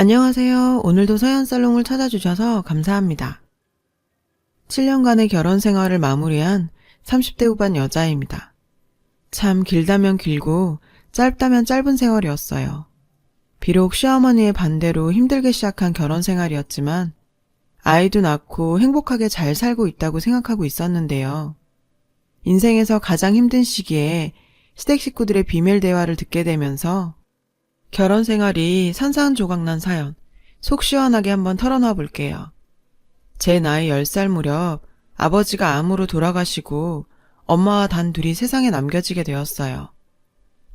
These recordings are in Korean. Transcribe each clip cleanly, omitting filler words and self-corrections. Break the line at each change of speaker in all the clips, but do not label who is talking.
안녕하세요. 오늘도 서연살롱을 찾아주셔서 감사합니다. 7년간의 결혼 생활을 마무리한 30대 후반 여자입니다. 참 길다면 길고 짧다면 짧은 세월이었어요. 비록 시어머니의 반대로 힘들게 시작한 결혼 생활이었지만 아이도 낳고 행복하게 잘 살고 있다고 생각하고 있었는데요. 인생에서 가장 힘든 시기에 시댁 식구들의 비밀 대화를 듣게 되면서 결혼 생활이 산산조각난 사연, 속 시원하게 한번 털어놔 볼게요. 제 나이 10살 무렵 아버지가 암으로 돌아가시고 엄마와 단 둘이 세상에 남겨지게 되었어요.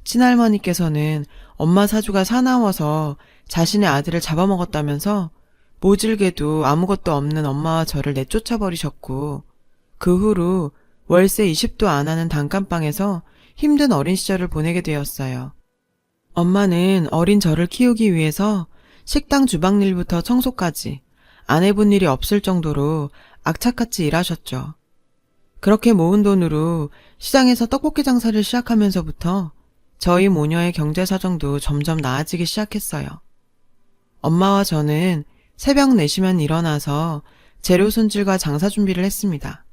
친할머니께서는 엄마 사주가 사나워서 자신의 아들을 잡아먹었다면서 모질게도 아무것도 없는 엄마와 저를 내쫓아버리셨고, 그 후로 월세 20도 안 하는 단칸방에서 힘든 어린 시절을 보내게 되었어요. 엄마는 어린 저를 키우기 위해서 식당 주방 일부터 청소까지 안 해본 일이 없을 정도로 악착같이 일하셨죠. 그렇게 모은 돈으로 시장에서 떡볶이 장사를 시작하면서부터 저희 모녀의 경제 사정도 점점 나아지기 시작했어요. 엄마와 저는 새벽 4시면 일어나서 재료 손질과 장사 준비를 했습니다.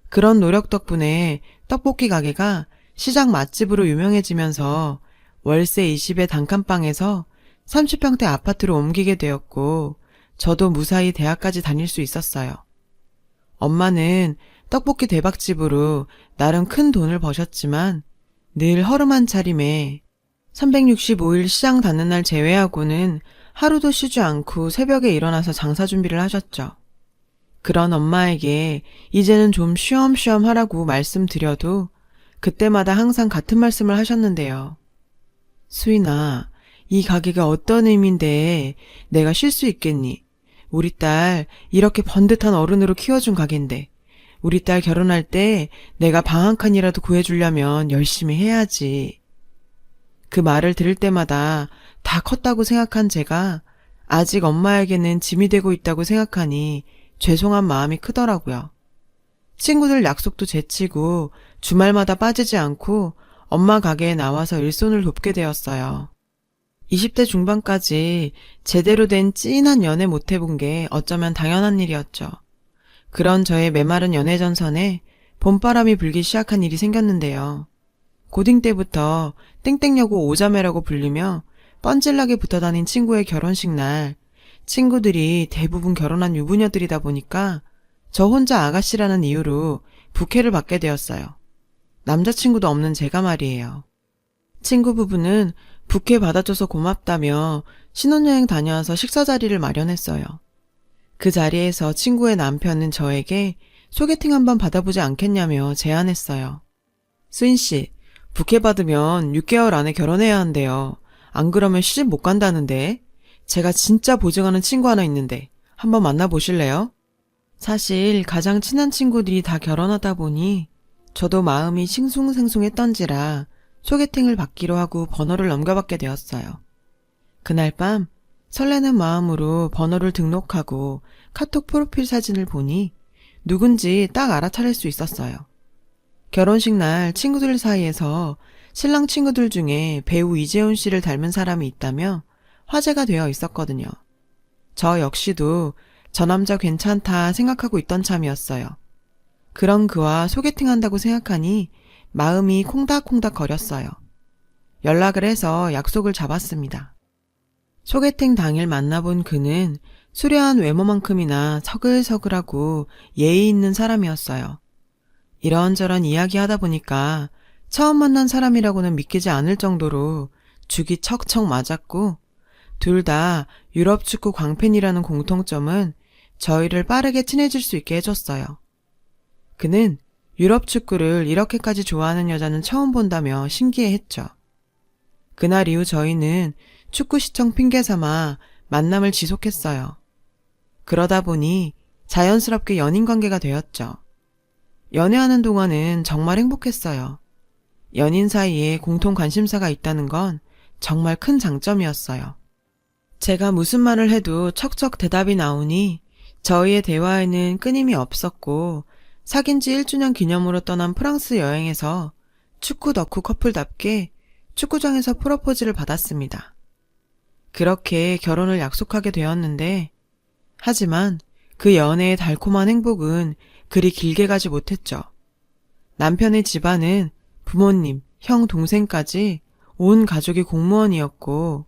그런 노력 덕분에 떡볶이 가게가 시장 맛집으로 유명해지면서 월세 20의 단칸방에서 30평대 아파트로 옮기게 되었고, 저도 무사히 대학까지 다닐 수 있었어요. 엄마는 떡볶이 대박집으로 나름 큰 돈을 버셨지만 늘 허름한 차림에 365일 시장 닫는 날 제외하고는 하루도 쉬지 않고 새벽에 일어나서 장사 준비를 하셨죠. 그런 엄마에게 이제는 좀 쉬엄쉬엄 하라고 말씀드려도 그때마다 항상 같은 말씀을 하셨는데요. 수인아, 이 가게가 어떤 의미인데 내가 쉴 수 있겠니? 우리 딸 이렇게 번듯한 어른으로 키워준 가게인데 우리 딸 결혼할 때 내가 방 한 칸이라도 구해주려면 열심히 해야지. 그 말을 들을 때마다 다 컸다고 생각한 제가 아직 엄마에게는 짐이 되고 있다고 생각하니 죄송한 마음이 크더라고요. 친구들 약속도 제치고 주말마다 빠지지 않고 엄마 가게에 나와서 일손을 돕게 되었어요. 20대 중반까지 제대로 된 찐한 연애 못 해본 게 어쩌면 당연한 일이었죠. 그런 저의 메마른 연애 전선에 봄바람이 불기 시작한 일이 생겼는데요. 고딩 때부터 땡땡여고 오자매라고 불리며 뻔질나게 붙어다닌 친구의 결혼식 날, 친구들이 대부분 결혼한 유부녀들이다 보니까 저 혼자 아가씨라는 이유로 부케를 받게 되었어요. 남자친구도 없는 제가 말이에요. 친구 부부는 부케 받아줘서 고맙다며 신혼여행 다녀와서 식사 자리를 마련했어요. 그 자리에서 친구의 남편은 저에게 소개팅 한번 받아보지 않겠냐며 제안했어요. 수인씨, 부케 받으면 6개월 안에 결혼해야 한대요. 안 그러면 시집 못 간다는데. 제가 진짜 보증하는 친구 하나 있는데 한번 만나보실래요? 사실 가장 친한 친구들이 다 결혼하다 보니 저도 마음이 싱숭생숭했던지라 소개팅을 받기로 하고 번호를 넘겨받게 되었어요. 그날 밤 설레는 마음으로 번호를 등록하고 카톡 프로필 사진을 보니 누군지 딱 알아차릴 수 있었어요. 결혼식 날 친구들 사이에서 신랑 친구들 중에 배우 이재훈 씨를 닮은 사람이 있다며 화제가 되어 있었거든요. 저 역시도 저 남자 괜찮다 생각하고 있던 참이었어요. 그런 그와 소개팅한다고 생각하니 마음이 콩닥콩닥 거렸어요. 연락을 해서 약속을 잡았습니다. 소개팅 당일 만나본 그는 수려한 외모만큼이나 서글서글하고 예의 있는 사람이었어요. 이런저런 이야기하다 보니까 처음 만난 사람이라고는 믿기지 않을 정도로 죽이 척척 맞았고, 둘 다 유럽 축구 광팬이라는 공통점은 저희를 빠르게 친해질 수 있게 해줬어요. 그는 유럽 축구를 이렇게까지 좋아하는 여자는 처음 본다며 신기해했죠. 그날 이후 저희는 축구 시청 핑계 삼아 만남을 지속했어요. 그러다 보니 자연스럽게 연인 관계가 되었죠. 연애하는 동안은 정말 행복했어요. 연인 사이에 공통 관심사가 있다는 건 정말 큰 장점이었어요. 제가 무슨 말을 해도 척척 대답이 나오니 저희의 대화에는 끊임이 없었고, 사귄 지 1주년 기념으로 떠난 프랑스 여행에서 축구 덕후 커플답게 축구장에서 프로포즈를 받았습니다. 그렇게 결혼을 약속하게 되었는데, 하지만 그 연애의 달콤한 행복은 그리 길게 가지 못했죠. 남편의 집안은 부모님, 형, 동생까지 온 가족이 공무원이었고,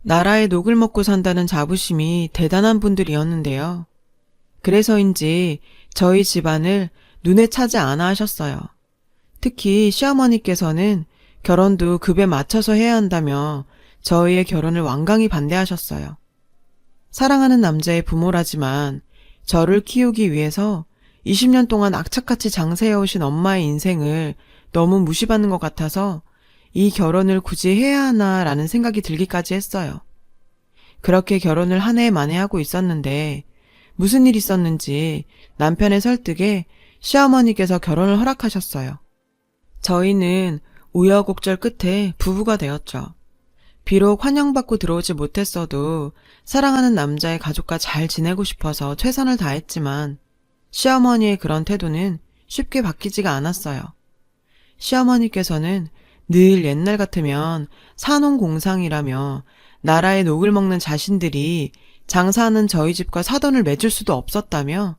나라의 녹을 먹고 산다는 자부심이 대단한 분들이었는데요. 그래서인지 저희 집안을 눈에 차지 않아 하셨어요. 특히 시어머니께서는 결혼도 급에 맞춰서 해야 한다며 저희의 결혼을 완강히 반대하셨어요. 사랑하는 남자의 부모라지만 저를 키우기 위해서 20년 동안 악착같이 장사해오신 엄마의 인생을 너무 무시받는 것 같아서 이 결혼을 굳이 해야 하나라는 생각이 들기까지 했어요. 그렇게 결혼을 한 해 만에 하고 있었는데 무슨 일 있었는지 남편의 설득에 시어머니께서 결혼을 허락하셨어요. 저희는 우여곡절 끝에 부부가 되었죠. 비록 환영받고 들어오지 못했어도 사랑하는 남자의 가족과 잘 지내고 싶어서 최선을 다했지만 시어머니의 그런 태도는 쉽게 바뀌지가 않았어요. 시어머니께서는 늘 옛날 같으면 산홍공상이라며 나라의 녹을 먹는 자신들이 장사하는 저희 집과 사돈을 맺을 수도 없었다며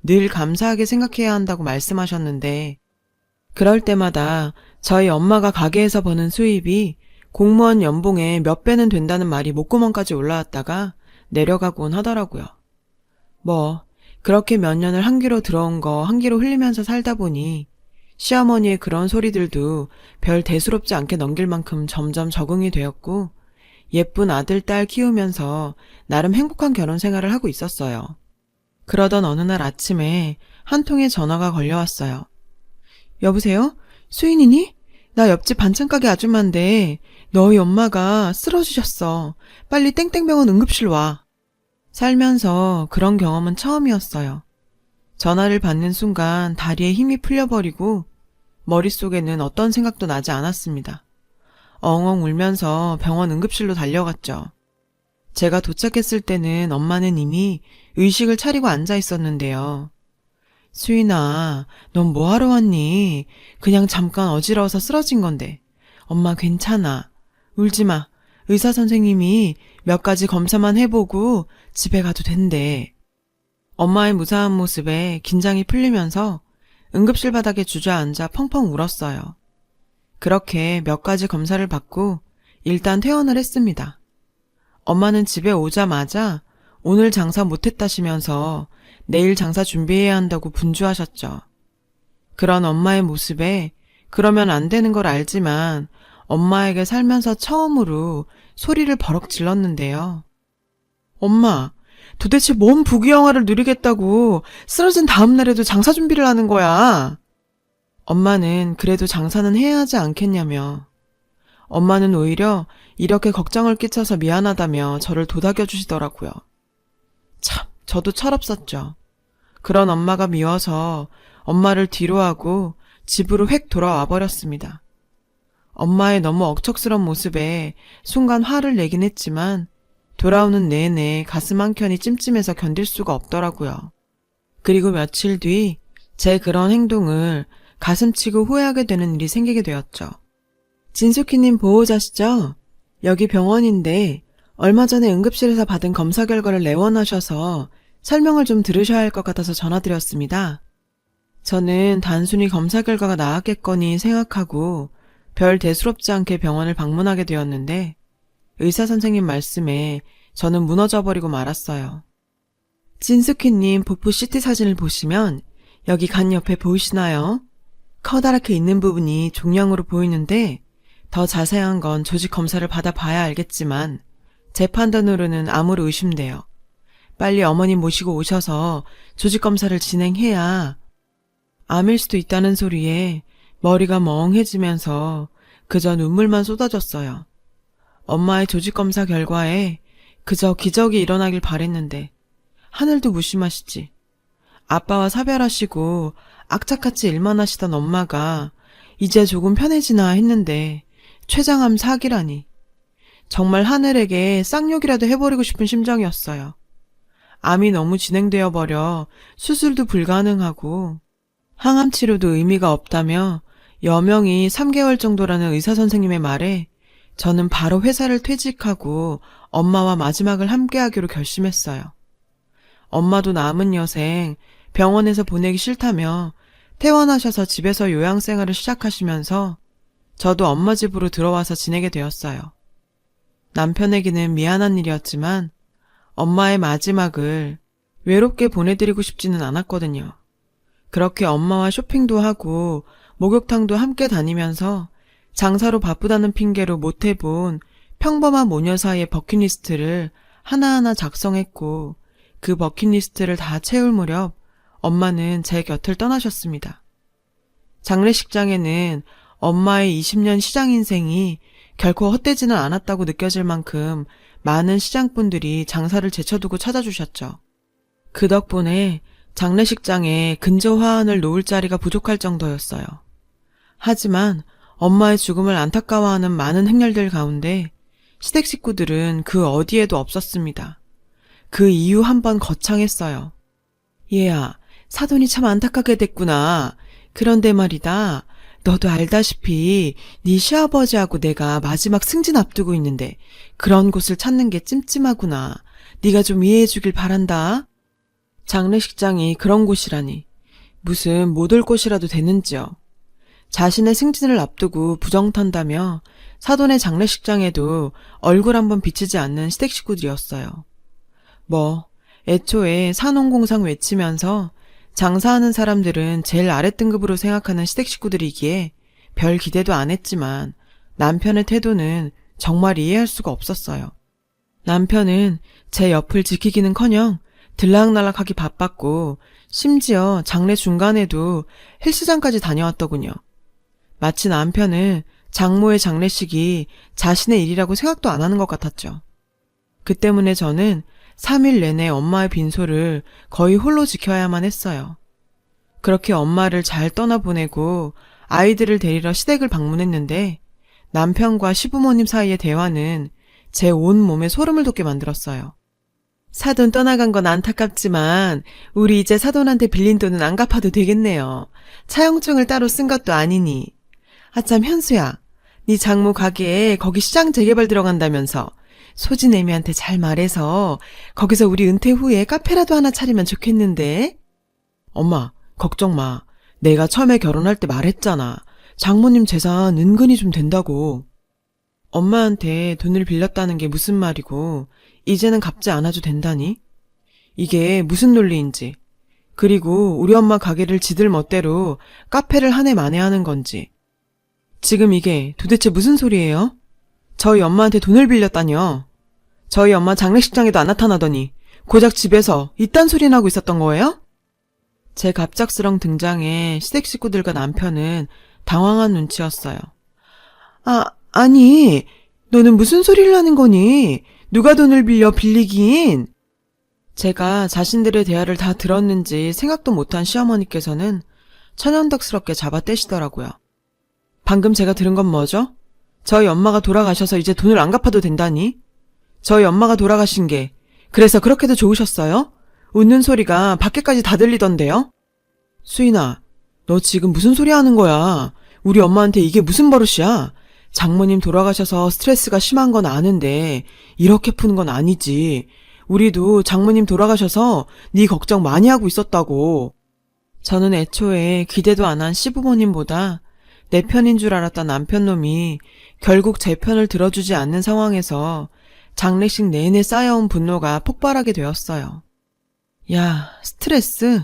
늘 감사하게 생각해야 한다고 말씀하셨는데, 그럴 때마다 저희 엄마가 가게에서 버는 수입이 공무원 연봉의 몇 배는 된다는 말이 목구멍까지 올라왔다가 내려가곤 하더라고요. 그렇게 몇 년을 한 귀로 들어온 거 한 귀로 흘리면서 살다 보니 시어머니의 그런 소리들도 별 대수롭지 않게 넘길 만큼 점점 적응이 되었고, 예쁜 아들, 딸 키우면서 나름 행복한 결혼 생활을 하고 있었어요. 그러던 어느 날 아침에 한 통의 전화가 걸려왔어요. 여보세요? 수인이니? 나 옆집 반찬가게 아줌마인데 너희 엄마가 쓰러지셨어. 빨리 땡땡병원 응급실 와. 살면서 그런 경험은 처음이었어요. 전화를 받는 순간 다리에 힘이 풀려버리고 머릿속에는 어떤 생각도 나지 않았습니다. 엉엉 울면서 병원 응급실로 달려갔죠. 제가 도착했을 때는 엄마는 이미 의식을 차리고 앉아 있었는데요. 수인아, 넌 뭐하러 왔니? 그냥 잠깐 어지러워서 쓰러진 건데. 엄마 괜찮아. 울지 마. 의사 선생님이 몇 가지 검사만 해보고 집에 가도 된대. 엄마의 무사한 모습에 긴장이 풀리면서 응급실 바닥에 주저앉아 펑펑 울었어요. 그렇게 몇 가지 검사를 받고 일단 퇴원을 했습니다. 엄마는 집에 오자마자 오늘 장사 못했다시면서 내일 장사 준비해야 한다고 분주하셨죠. 그런 엄마의 모습에 그러면 안 되는 걸 알지만 엄마에게 살면서 처음으로 소리를 버럭 질렀는데요. 엄마, 도대체 뭔 부귀영화를 누리겠다고 쓰러진 다음 날에도 장사 준비를 하는 거야. 엄마는 그래도 장사는 해야 하지 않겠냐며. 엄마는 오히려 이렇게 걱정을 끼쳐서 미안하다며 저를 도닥여 주시더라고요. 참, 저도 철없었죠. 그런 엄마가 미워서 엄마를 뒤로하고 집으로 획 돌아와 버렸습니다. 엄마의 너무 억척스런 모습에 순간 화를 내긴 했지만 돌아오는 내내 가슴 한켠이 찜찜해서 견딜 수가 없더라고요. 그리고 며칠 뒤 제 그런 행동을 가슴치고 후회하게 되는 일이 생기게 되었죠. 진숙희님 보호자시죠? 여기 병원인데 얼마 전에 응급실에서 받은 검사 결과를 내원하셔서 설명을 좀 들으셔야 할 것 같아서 전화드렸습니다. 저는 단순히 검사 결과가 나왔겠거니 생각하고 별 대수롭지 않게 병원을 방문하게 되었는데 의사 선생님 말씀에 저는 무너져버리고 말았어요. 진숙희님 복부 CT 사진을 보시면 여기 간 옆에 보이시나요? 커다랗게 있는 부분이 종양으로 보이는데 더 자세한 건 조직 검사를 받아봐야 알겠지만 제 판단으로는 암으로 의심돼요. 빨리 어머님 모시고 오셔서 조직 검사를 진행해야 암일 수도 있다는 소리에 머리가 멍해지면서 그저 눈물만 쏟아졌어요. 엄마의 조직 검사 결과에 그저 기적이 일어나길 바랬는데 하늘도 무심하시지. 아빠와 사별하시고 악착같이 일만 하시던 엄마가 이제 조금 편해지나 했는데 췌장암 사기라니. 정말 하늘에게 쌍욕이라도 해버리고 싶은 심정이었어요. 암이 너무 진행되어 버려 수술도 불가능하고 항암 치료도 의미가 없다며 여명이 3개월 정도라는 의사 선생님의 말에 저는 바로 회사를 퇴직하고 엄마와 마지막을 함께하기로 결심했어요. 엄마도 남은 여생 병원에서 보내기 싫다며 퇴원하셔서 집에서 요양생활을 시작하시면서 저도 엄마 집으로 들어와서 지내게 되었어요. 남편에게는 미안한 일이었지만 엄마의 마지막을 외롭게 보내드리고 싶지는 않았거든요. 그렇게 엄마와 쇼핑도 하고 목욕탕도 함께 다니면서 장사로 바쁘다는 핑계로 못해본 평범한 모녀 사이의 버킷리스트를 하나하나 작성했고 그 버킷리스트를 다 채울 무렵 엄마는 제 곁을 떠나셨습니다. 장례식장에는 엄마의 20년 시장 인생이 결코 헛되지는 않았다고 느껴질 만큼 많은 시장분들이 장사를 제쳐두고 찾아주셨죠. 그 덕분에 장례식장에 근저 화환을 놓을 자리가 부족할 정도였어요. 하지만 엄마의 죽음을 안타까워하는 많은 행렬들 가운데 시댁 식구들은 그 어디에도 없었습니다. 그 이유 한번 거창했어요. 얘야, 사돈이 참 안타깝게 됐구나. 그런데 말이다. 너도 알다시피 네 시아버지하고 내가 마지막 승진 앞두고 있는데 그런 곳을 찾는 게 찜찜하구나. 네가 좀 이해해 주길 바란다. 장례식장이 그런 곳이라니. 무슨 못 올 곳이라도 되는지요. 자신의 승진을 앞두고 부정탄다며 사돈의 장례식장에도 얼굴 한번 비치지 않는 시댁 식구들이었어요. 애초에 산업공상 외치면서 장사하는 사람들은 제일 아랫등급으로 생각하는 시댁 식구들이기에 별 기대도 안 했지만 남편의 태도는 정말 이해할 수가 없었어요. 남편은 제 옆을 지키기는커녕 들락날락하기 바빴고 심지어 장례 중간에도 헬스장까지 다녀왔더군요. 마치 남편은 장모의 장례식이 자신의 일이라고 생각도 안 하는 것 같았죠. 그 때문에 저는 3일 내내 엄마의 빈소를 거의 홀로 지켜야만 했어요. 그렇게 엄마를 잘 떠나보내고 아이들을 데리러 시댁을 방문했는데 남편과 시부모님 사이의 대화는 제 온몸에 소름을 돋게 만들었어요. 사돈 떠나간 건 안타깝지만 우리 이제 사돈한테 빌린 돈은 안 갚아도 되겠네요. 차용증을 따로 쓴 것도 아니니. 아참 현수야, 네 장모 가게에 거기 시장 재개발 들어간다면서 소진 애미한테 잘 말해서 거기서 우리 은퇴 후에 카페라도 하나 차리면 좋겠는데. 엄마, 걱정 마. 내가 처음에 결혼할 때 말했잖아. 장모님 재산 은근히 좀 된다고. 엄마한테 돈을 빌렸다는 게 무슨 말이고 이제는 갚지 않아도 된다니? 이게 무슨 논리인지. 그리고 우리 엄마 가게를 지들 멋대로 카페를 한 해 만에 하는 건지. 지금 이게 도대체 무슨 소리예요? 저희 엄마한테 돈을 빌렸다뇨. 저희 엄마 장례식장에도 안 나타나더니 고작 집에서 이딴 소리 나고 있었던 거예요? 제 갑작스런 등장에 시댁 식구들과 남편은 당황한 눈치였어요. 아니, 너는 무슨 소리를 하는 거니? 누가 돈을 빌리긴? 제가 자신들의 대화를 다 들었는지 생각도 못한 시어머니께서는 천연덕스럽게 잡아떼시더라고요. 방금 제가 들은 건 뭐죠? 저희 엄마가 돌아가셔서 이제 돈을 안 갚아도 된다니? 저희 엄마가 돌아가신 게 그래서 그렇게도 좋으셨어요? 웃는 소리가 밖에까지 다 들리던데요? 수인아, 너 지금 무슨 소리 하는 거야? 우리 엄마한테 이게 무슨 버릇이야? 장모님 돌아가셔서 스트레스가 심한 건 아는데 이렇게 푸는 건 아니지. 우리도 장모님 돌아가셔서 네 걱정 많이 하고 있었다고. 저는 애초에 기대도 안 한 시부모님보다 내 편인 줄 알았던 남편놈이 결국 제 편을 들어주지 않는 상황에서 장례식 내내 쌓여온 분노가 폭발하게 되었어요. 야, 스트레스?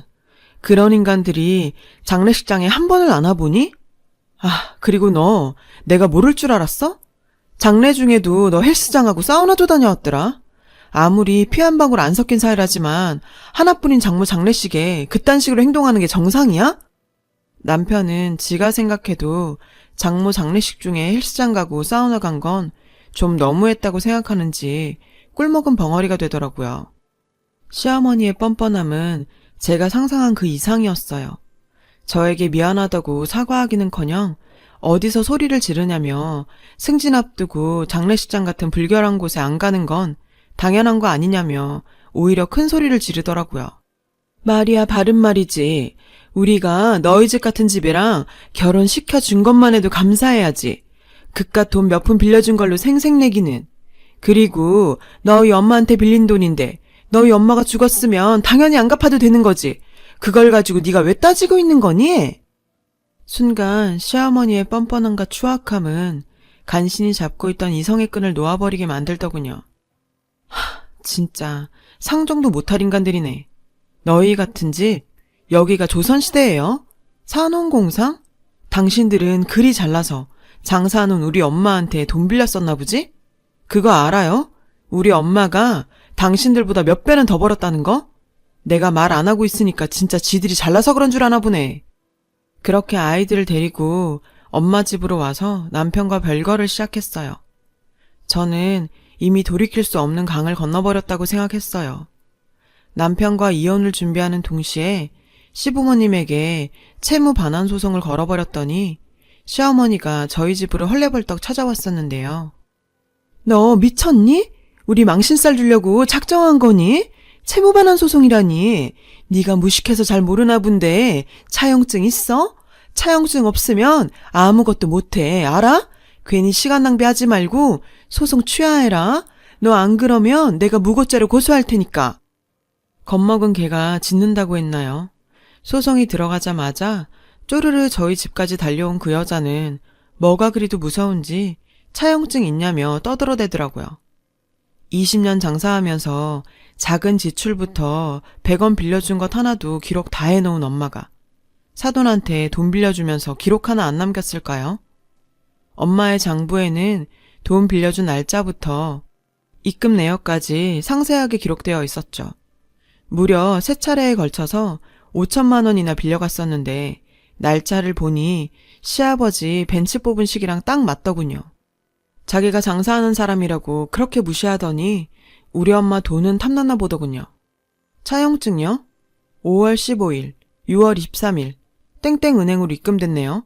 그런 인간들이 장례식장에 한 번을 안 와보니? 그리고 너 내가 모를 줄 알았어? 장례 중에도 너 헬스장하고 사우나도 다녀왔더라. 아무리 피 한 방울 안 섞인 사이라지만 하나뿐인 장모 장례식에 그딴 식으로 행동하는 게 정상이야? 남편은 지가 생각해도 장모 장례식 중에 헬스장 가고 사우나 간 건 좀 너무했다고 생각하는지 꿀먹은 벙어리가 되더라고요. 시어머니의 뻔뻔함은 제가 상상한 그 이상이었어요. 저에게 미안하다고 사과하기는커녕 어디서 소리를 지르냐며 승진 앞두고 장례식장 같은 불결한 곳에 안 가는 건 당연한 거 아니냐며 오히려 큰 소리를 지르더라고요. 말이야 바른 말이지. 우리가 너희 집 같은 집이랑 결혼시켜준 것만 해도 감사해야지. 그깟 돈 몇 푼 빌려준 걸로 생색내기는. 그리고 너희 엄마한테 빌린 돈인데 너희 엄마가 죽었으면 당연히 안 갚아도 되는 거지. 그걸 가지고 네가 왜 따지고 있는 거니? 순간 시어머니의 뻔뻔함과 추악함은 간신히 잡고 있던 이성의 끈을 놓아버리게 만들더군요. 진짜 상정도 못할 인간들이네. 너희 같은 집, 여기가 조선시대예요? 산업공상? 당신들은 그리 잘나서 장사하는 우리 엄마한테 돈 빌렸었나 보지? 그거 알아요? 우리 엄마가 당신들보다 몇 배는 더 벌었다는 거? 내가 말 안 하고 있으니까 진짜 지들이 잘나서 그런 줄 아나 보네. 그렇게 아이들을 데리고 엄마 집으로 와서 남편과 별거를 시작했어요. 저는 이미 돌이킬 수 없는 강을 건너버렸다고 생각했어요. 남편과 이혼을 준비하는 동시에 시부모님에게 채무 반환 소송을 걸어버렸더니 시어머니가 저희 집으로 헐레벌떡 찾아왔었는데요. 너 미쳤니? 우리 망신살 주려고 작정한 거니? 채무 반환 소송이라니. 네가 무식해서 잘 모르나 본데 차용증 있어? 차용증 없으면 아무것도 못해. 알아? 괜히 시간 낭비하지 말고 소송 취하해라. 너 안 그러면 내가 무고죄로 고소할 테니까. 겁먹은 개가 짖는다고 했나요? 소송이 들어가자마자 쪼르르 저희 집까지 달려온 그 여자는 뭐가 그리도 무서운지 차용증 있냐며 떠들어대더라고요. 20년 장사하면서 작은 지출부터 100원 빌려준 것 하나도 기록 다 해놓은 엄마가 사돈한테 돈 빌려주면서 기록 하나 안 남겼을까요? 엄마의 장부에는 돈 빌려준 날짜부터 입금 내역까지 상세하게 기록되어 있었죠. 무려 3차례에 걸쳐서 5천만 원이나 빌려갔었는데 날짜를 보니 시아버지 벤츠 뽑은 시기랑 딱 맞더군요. 자기가 장사하는 사람이라고 그렇게 무시하더니 우리 엄마 돈은 탐나나 보더군요. 차용증요? 5월 15일, 6월 23일 땡땡 은행으로 입금됐네요.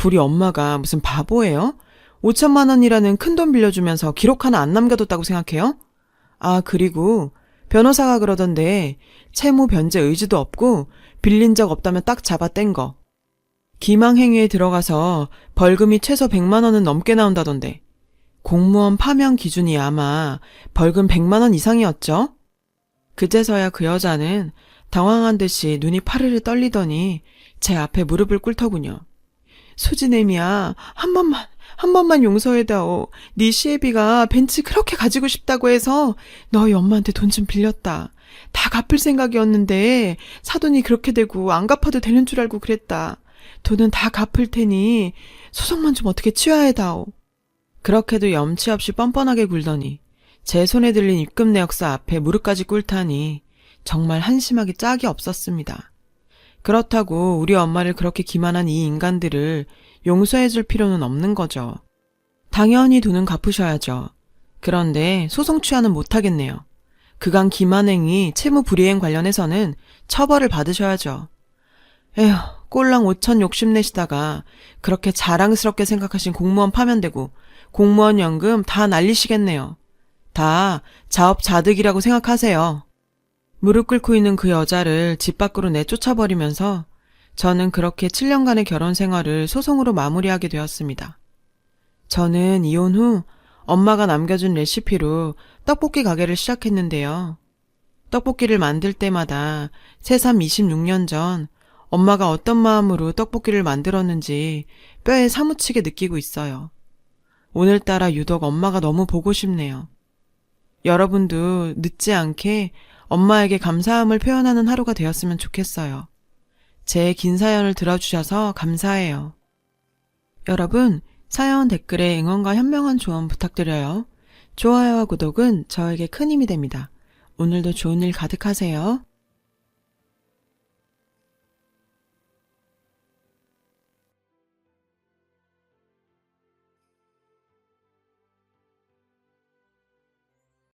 우리 엄마가 무슨 바보예요? 5천만 원이라는 큰돈 빌려주면서 기록 하나 안 남겨뒀다고 생각해요? 아, 그리고 변호사가 그러던데 채무 변제 의지도 없고 빌린 적 없다면 딱 잡아 뗀 거. 기망행위에 들어가서 벌금이 최소 100만 원은 넘게 나온다던데. 공무원 파면 기준이 아마 벌금 100만 원 이상이었죠? 그제서야 그 여자는 당황한 듯이 눈이 파르르 떨리더니 제 앞에 무릎을 꿇더군요. 수진애미야, 한 번만 용서해다오. 네 시애비가 벤츠 그렇게 가지고 싶다고 해서 너희 엄마한테 돈 좀 빌렸다. 다 갚을 생각이었는데 사돈이 그렇게 되고 안 갚아도 되는 줄 알고 그랬다. 돈은 다 갚을 테니 소송만 좀 어떻게 취하해다오. 그렇게도 염치 없이 뻔뻔하게 굴더니 제 손에 들린 입금 내역서 앞에 무릎까지 꿇다니 정말 한심하기 짝이 없었습니다. 그렇다고 우리 엄마를 그렇게 기만한 이 인간들을 용서해줄 필요는 없는 거죠. 당연히 돈은 갚으셔야죠. 그런데 소송 취하는 못하겠네요. 그간 기만행위, 채무 불이행 관련해서는 처벌을 받으셔야죠. 에휴, 꼴랑 5천 욕심내시다가 그렇게 자랑스럽게 생각하신 공무원 파면되고 공무원 연금 다 날리시겠네요. 다 자업자득이라고 생각하세요. 무릎 꿇고 있는 그 여자를 집 밖으로 내쫓아버리면서 저는 그렇게 7년간의 결혼 생활을 소송으로 마무리하게 되었습니다. 저는 이혼 후 엄마가 남겨준 레시피로 떡볶이 가게를 시작했는데요. 떡볶이를 만들 때마다 새삼 26년 전 엄마가 어떤 마음으로 떡볶이를 만들었는지 뼈에 사무치게 느끼고 있어요. 오늘따라 유독 엄마가 너무 보고 싶네요. 여러분도 늦지 않게 엄마에게 감사함을 표현하는 하루가 되었으면 좋겠어요. 제 긴 사연을 들어주셔서 감사해요. 여러분, 사연 댓글에 응원과 현명한 조언 부탁드려요. 좋아요와 구독은 저에게 큰 힘이 됩니다. 오늘도 좋은 일 가득하세요.